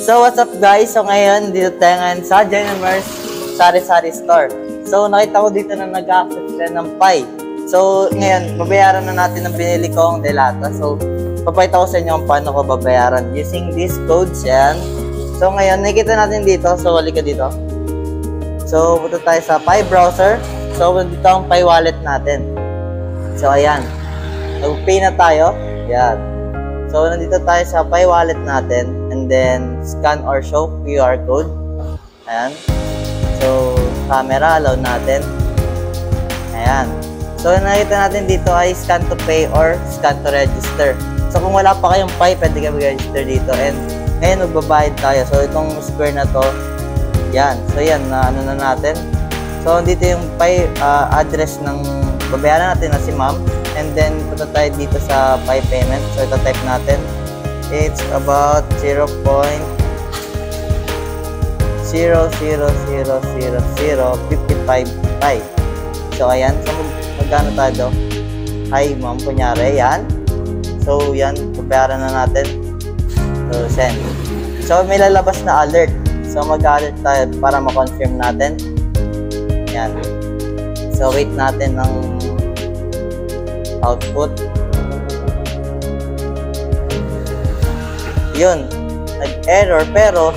So what's up guys? So ngayon dito tayo ngayon sa Jennifer's Sari-Sari Store. So nakita ko dito na nag-access sila ng Pi. So ngayon babayaran na natin ang binili kong delata. So papakita ko sa inyo kung paano ko babayaran using these codes yan. So ngayon nakikita natin dito. So halika dito. So punta tayo sa Pi browser. So dito ang Pi wallet natin. So ayan. Mag-pay na tayo. Yan. So nandito tayo sa Pi wallet natin. And then, scan or show QR code. Ayan. So, camera, allow natin. Ayan. So, nakita natin dito ay scan to pay or scan to register. So, kung wala pa kayong Pi, pwede kayo mag-register dito. And, ngayon, magbabayad tayo. So, itong square na to, yan. So, yan, na ano na natin. So, dito yung Pi address ng babayaran natin na si ma'am. And then, punta tayo dito sa Pi payment. So, ito type natin. It's about 0.0000055 Pi. So, ayan. So, magkano tayo? Hi, ma'am. Kunyari, yan. So, yan. Babayaran na natin. So, send. So, may lalabas na alert. So, mag-alert tayo para ma-confirm natin. Yan. So, wait natin ng output. Yun, nag-error pero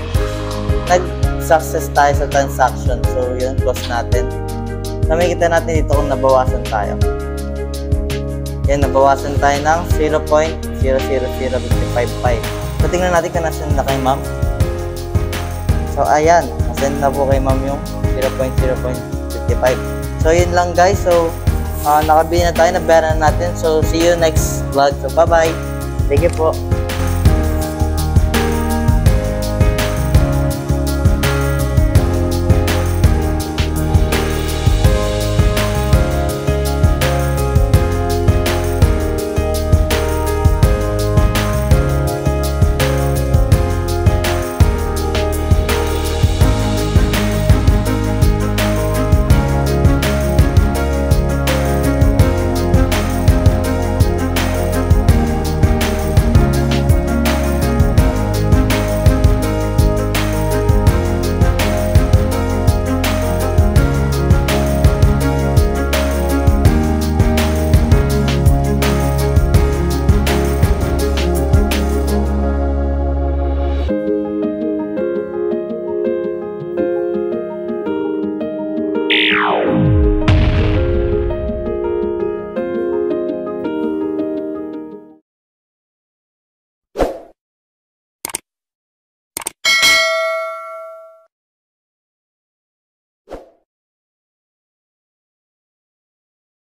nag-success tayo sa transaction. So, yun, close natin. Nakikita natin dito kung nabawasan tayo. Yan, nabawasan tayo ng 0.00055 Pi. So, tingnan natin kung nasan na kay ma'am. So, ayan, nasend na po kay ma'am yung 0.0.55. So, yun lang guys. So, nakabili na tayo, nabayaran natin. So, see you next vlog. So, bye-bye. Thank you po.